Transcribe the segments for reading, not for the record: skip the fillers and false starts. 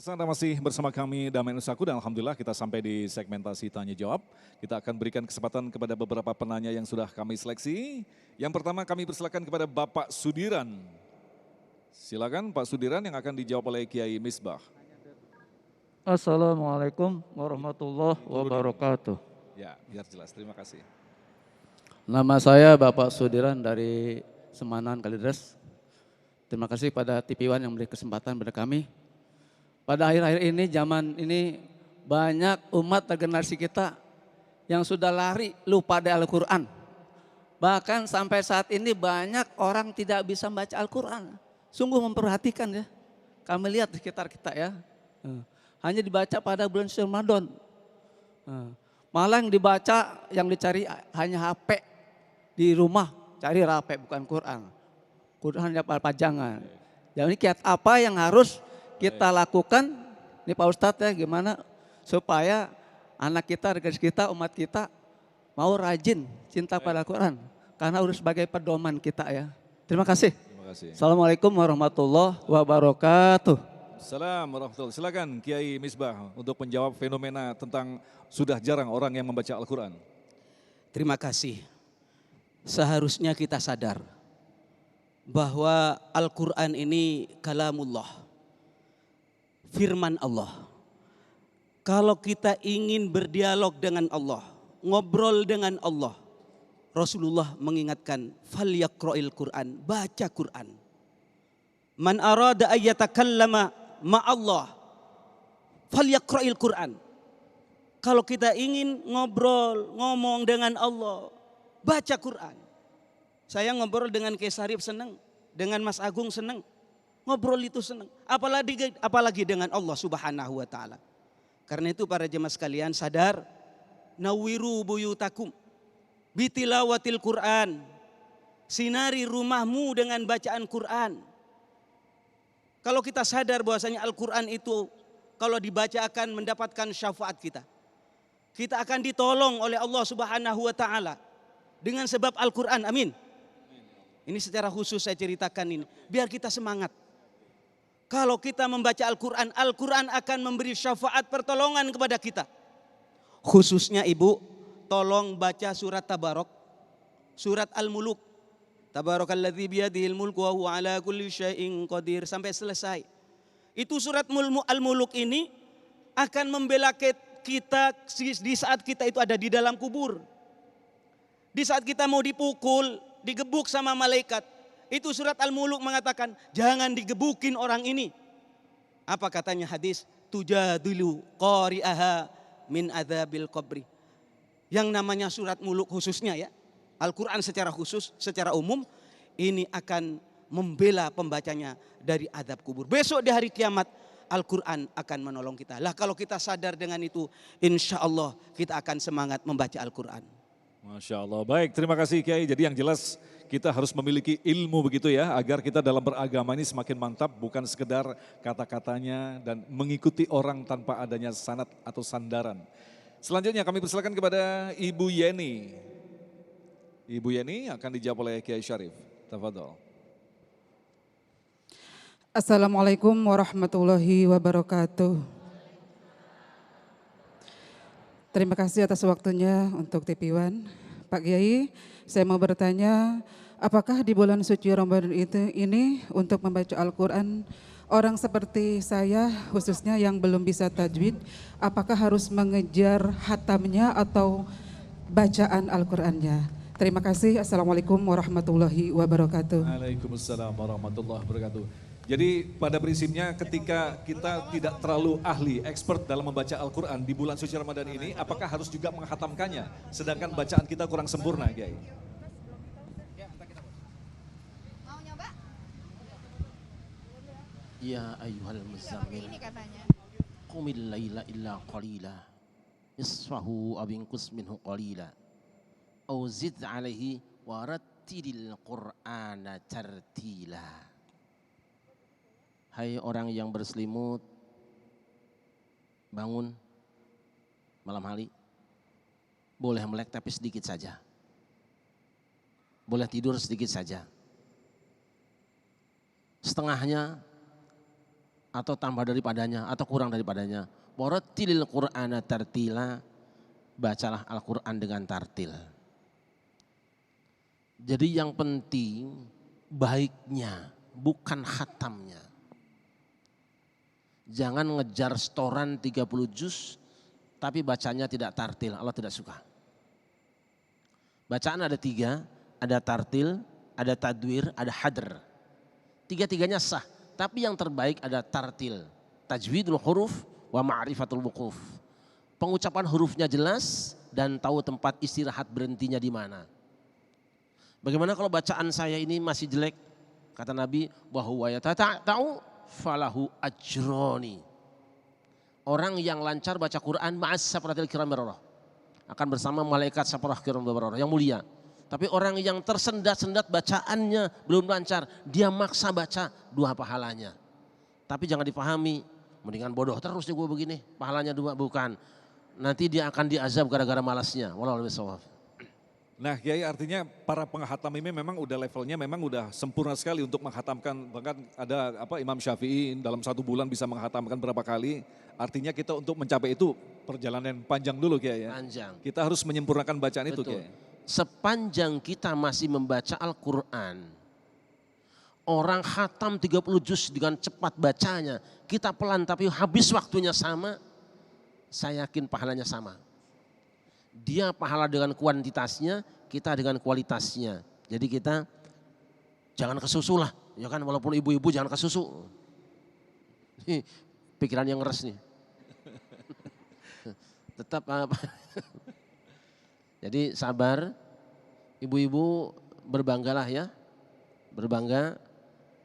Pemirsa, Anda masih bersama kami Damai Nusaku dan Alhamdulillah kita sampai di segmentasi tanya jawab. Kita akan berikan kesempatan kepada beberapa penanya yang sudah kami seleksi. Yang pertama kami persilakan kepada Bapak Sudiran. Silakan Pak Sudiran yang akan dijawab oleh Kiai Misbah. Assalamualaikum warahmatullahi wabarakatuh. Ya, biar jelas. Terima kasih. Nama saya Bapak Sudiran dari Semanan Kalideres. Terima kasih pada TV One yang memberi kesempatan pada kami. Pada akhir-akhir ini, zaman ini banyak umat generasi kita yang sudah lari lupa dari Al-Quran. Bahkan sampai saat ini banyak orang tidak bisa membaca Al-Quran. Sungguh memperhatikan ya. Kami lihat di sekitar kita ya. Hanya dibaca pada bulan suci Ramadan. Malah yang dibaca, yang dicari hanya HP di rumah. Cari HP bukan Quran. Quran hanya pajangan. Jadi kiat apa yang harus kita lakukan, ini Pak Ustadz ya gimana supaya anak kita, rekan kita, umat kita mau rajin cinta pada Al-Quran. Karena harus sebagai pedoman kita ya. Terima kasih. Terima kasih. Assalamualaikum warahmatullahi wabarakatuh. Assalamualaikum warahmatullahi wabarakatuh. Silakan Kiai Misbah untuk menjawab fenomena tentang sudah jarang orang yang membaca Al-Quran. Terima kasih. Seharusnya kita sadar bahwa Al-Quran ini kalamullah. Firman Allah. Kalau kita ingin berdialog dengan Allah, ngobrol dengan Allah, Rasulullah mengingatkan, "Falyaqra'il Qur'an", baca Quran. Man arada ayyatakallama ma'allah, falyaqra'il Qur'an. Kalau kita ingin ngobrol, ngomong dengan Allah, baca Quran. Saya ngobrol dengan Kiai Sarif senang, dengan Mas Agung senang. Ngobrol itu senang, apalagi dengan Allah Subhanahu wa taala. Karena itu para jemaah sekalian sadar, nawiru buyutakum bitilawatil Quran. Sinari rumahmu dengan bacaan Quran. Kalau kita sadar bahwasanya Al-Quran itu kalau dibaca akan mendapatkan syafaat kita. Kita akan ditolong oleh Allah Subhanahu wa taala dengan sebab Al-Quran. Amin. Ini secara khusus saya ceritakan ini biar kita semangat. Kalau kita membaca Al-Quran, Al-Quran akan memberi syafaat pertolongan kepada kita. Khususnya ibu, tolong baca surat Tabarok, surat Al-Muluk. Tabarakalladzi biyadihil mulku wa huwa ala kulli syai'in qadir, sampai selesai. Itu surat Al-Muluk ini akan membela kita di saat kita itu ada di dalam kubur. Di saat kita mau dipukul, digebuk sama malaikat. Itu surat Al-Muluk mengatakan, jangan digebukin orang ini. Apa katanya hadis? Tujadilu qari'aha min adzabil qabri. Yang namanya surat Muluk khususnya ya. Al-Quran secara khusus, secara umum, ini akan membela pembacanya dari azab kubur. Besok di hari kiamat, Al-Quran akan menolong kita. Lah kalau kita sadar dengan itu, insya Allah kita akan semangat membaca Al-Quran. Masya Allah. Baik, terima kasih Kiai. Jadi yang jelas kita harus memiliki ilmu begitu ya, agar kita dalam beragama ini semakin mantap, bukan sekedar kata-katanya dan mengikuti orang tanpa adanya sanad atau sandaran. Selanjutnya kami persilakan kepada Ibu Yeni. Ibu Yeni akan dijawab oleh Kiai Syarif. Tafadhol. Assalamualaikum warahmatullahi wabarakatuh. Terima kasih atas waktunya untuk TV One. Pak Kiai, saya mau bertanya, apakah di bulan suci Ramadan ini untuk membaca Al-Quran, orang seperti saya khususnya yang belum bisa tajwid, apakah harus mengejar hatamnya atau bacaan Al-Qurannya? Terima kasih. Assalamualaikum warahmatullahi wabarakatuh. Waalaikumsalam warahmatullahi wabarakatuh. Jadi pada prinsipnya ketika kita tidak terlalu ahli, expert dalam membaca Al-Quran di bulan suci Ramadan ini, apakah harus juga menghatamkannya? Sedangkan bacaan kita kurang sempurna, Kiai. Ya ayyuhal muzammil qumil laila illa qalila isfahu abinqus minhu qalila aw zid alaihi warattilil qur'ana tartila. Hai orang yang berselimut, bangun malam hari, boleh melek tapi sedikit saja, boleh tidur sedikit saja, setengahnya atau tambah daripadanya atau kurang daripadanya. Warattilil Qur'ana tartila, bacalah Al-Quran dengan tartil. Jadi yang penting baiknya, bukan khatamnya. Jangan ngejar setoran 30 juz tapi bacanya tidak tartil, Allah tidak suka. Bacaan ada 3, ada tartil, ada tadwir, ada hadr. Tiga-tiganya sah, tapi yang terbaik ada tartil. Tajwidul huruf wa ma'rifatul wuquf. Pengucapan hurufnya jelas dan tahu tempat istirahat berhentinya di mana. Bagaimana kalau bacaan saya ini masih jelek? Kata Nabi, wa huwa yatata'u falahu ajroni. Orang yang lancar baca Quran ma'as safaratil kiram bararah, akan bersama malaikat safarah kiram bararah yang mulia. Tapi orang yang tersendat-sendat bacaannya belum lancar, dia maksa baca, 2 pahalanya. Tapi jangan dipahami, mendingan bodoh terus nih gue begini, pahalanya 2, bukan. Nanti dia akan diazab gara-gara malasnya. Wallahu a'lam bishawab. Nah Kiai, artinya para penghatam ini memang udah levelnya memang udah sempurna sekali untuk menghatamkan. Bahkan ada Imam Syafi'i dalam 1 bulan bisa menghatamkan berapa kali. Artinya kita untuk mencapai itu perjalanan panjang dulu Kiai ya. Panjang. Kita harus menyempurnakan bacaan itu Betul. Kiai. Sepanjang kita masih membaca Al-Quran, orang khatam 30 juz dengan cepat bacanya, kita pelan tapi habis waktunya sama, saya yakin pahalanya sama. Dia pahala dengan kuantitasnya, kita dengan kualitasnya. Jadi kita jangan kesusu lah, ya kan, walaupun ibu-ibu jangan kesusu. Pikiran yang ngeres nih. Tetap apa? Jadi sabar, ibu-ibu berbanggalah ya, berbangga.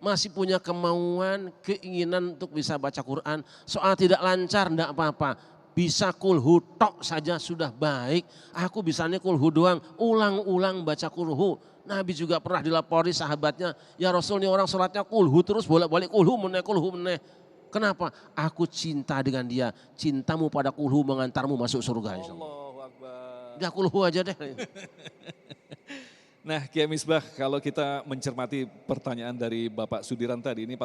Masih punya kemauan, keinginan untuk bisa baca Quran. Soal tidak lancar enggak apa-apa. Bisa kulhu tok saja sudah baik. Aku bisanya kulhu doang, ulang-ulang baca kulhu. Nabi juga pernah dilapori sahabatnya, ya Rasul ini orang sholatnya kulhu terus bolak-balik kulhu meneh. Kenapa? Aku cinta dengan dia. Cintamu pada kulhu mengantarmu masuk surga. Allahu Akbar. Udah kulhu aja deh. Nah Kiai Misbah, kalau kita mencermati pertanyaan dari Bapak Sudiran tadi, ini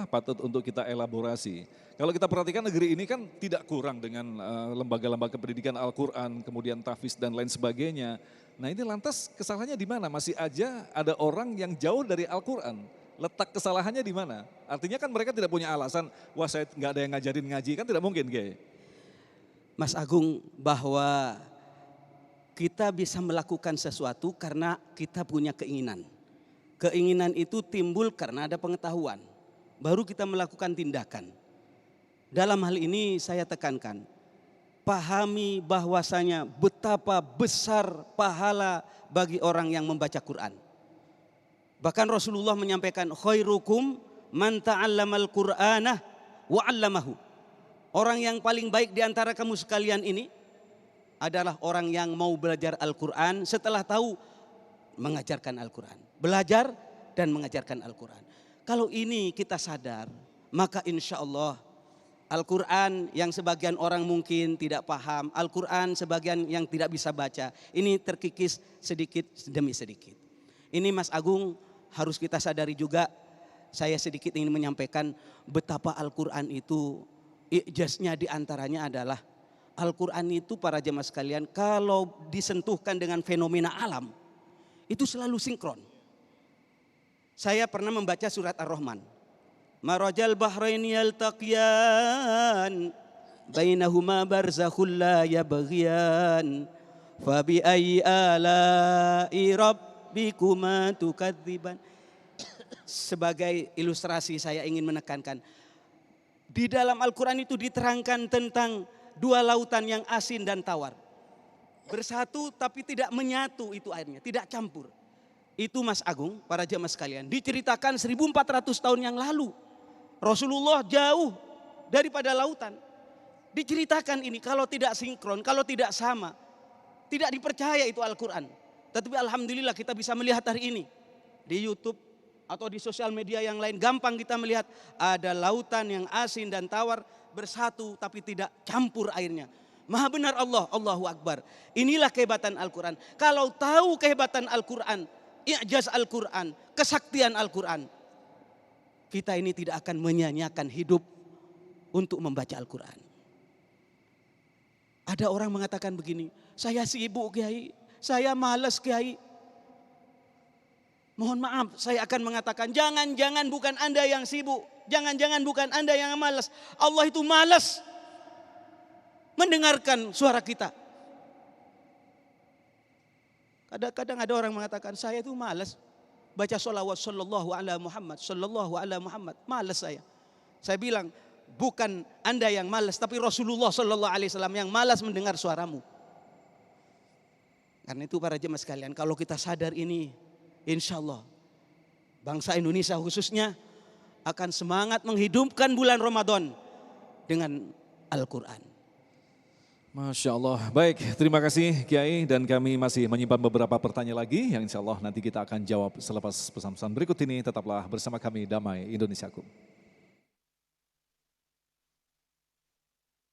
patut untuk kita elaborasi. Kalau kita perhatikan negeri ini kan tidak kurang dengan lembaga-lembaga pendidikan Al-Quran, kemudian tahfiz dan lain sebagainya. Nah ini lantas kesalahannya di mana? Masih aja ada orang yang jauh dari Al-Quran. Letak kesalahannya di mana? Artinya kan mereka tidak punya alasan, wah saya nggak ada yang ngajarin ngaji, kan tidak mungkin Kiai. Mas Agung, bahwa kita bisa melakukan sesuatu karena kita punya keinginan. Keinginan itu timbul karena ada pengetahuan. Baru kita melakukan tindakan. Dalam hal ini saya tekankan, pahami bahwasanya betapa besar pahala bagi orang yang membaca Quran. Bahkan Rasulullah menyampaikan, khairukum man ta'allamal Qur'ana wa 'allamahu. Orang yang paling baik di antara kamu sekalian ini adalah orang yang mau belajar Al-Quran setelah tahu mengajarkan Al-Quran. Belajar dan mengajarkan Al-Quran. Kalau ini kita sadar, maka insya Allah Al-Quran yang sebagian orang mungkin tidak paham, Al-Quran sebagian yang tidak bisa baca, ini terkikis sedikit demi sedikit. Ini Mas Agung harus kita sadari juga, saya sedikit ingin menyampaikan betapa Al-Quran itu ijaznya diantaranya adalah Al-Quran itu para jemaah sekalian kalau disentuhkan dengan fenomena alam itu selalu sinkron. Saya pernah membaca surat Ar-Rahman. Marajal bahraini yaltaqiyan bainahuma barzakhul la yabghiyan fabi ayyi ala'i rabbikuma tukadziban. Sebagai ilustrasi saya ingin menekankan di dalam Al-Quran itu diterangkan tentang 2 lautan yang asin dan tawar. Bersatu tapi tidak menyatu itu airnya, tidak campur. Itu Mas Agung, para jemaah sekalian, diceritakan 1400 tahun yang lalu. Rasulullah jauh daripada lautan. Diceritakan ini kalau tidak sinkron, kalau tidak sama, tidak dipercaya itu Al-Quran. Tetapi alhamdulillah kita bisa melihat hari ini di YouTube atau di sosial media yang lain, gampang kita melihat ada lautan yang asin dan tawar bersatu tapi tidak campur airnya. Maha benar Allah, Allahu Akbar. Inilah kehebatan Al-Quran. Kalau tahu kehebatan Al-Quran, i'jaz Al-Quran, kesaktian Al-Quran, kita ini tidak akan menyia-nyiakan hidup untuk membaca Al-Quran. Ada orang mengatakan begini, saya sibuk Kiai, saya malas Kiai. Mohon maaf, saya akan mengatakan jangan-jangan bukan Anda yang sibuk, jangan-jangan bukan Anda yang malas. Allah itu malas mendengarkan suara kita. Kadang-kadang ada orang mengatakan saya itu malas baca sholawat sallallahu ala Muhammad, sallallahu ala Muhammad, malas saya. Saya bilang bukan Anda yang malas, tapi Rasulullah sallallahu alaihi wasallam yang malas mendengar suaramu. Karena itu para jemaah sekalian, kalau kita sadar ini, insya Allah bangsa Indonesia khususnya akan semangat menghidupkan bulan Ramadan dengan Al-Quran. Masya Allah. Baik, terima kasih Kiai, dan kami masih menyimpan beberapa pertanyaan lagi yang insya Allah nanti kita akan jawab selepas pesan-pesan berikut ini. Tetaplah bersama kami, Damai Indonesiaku.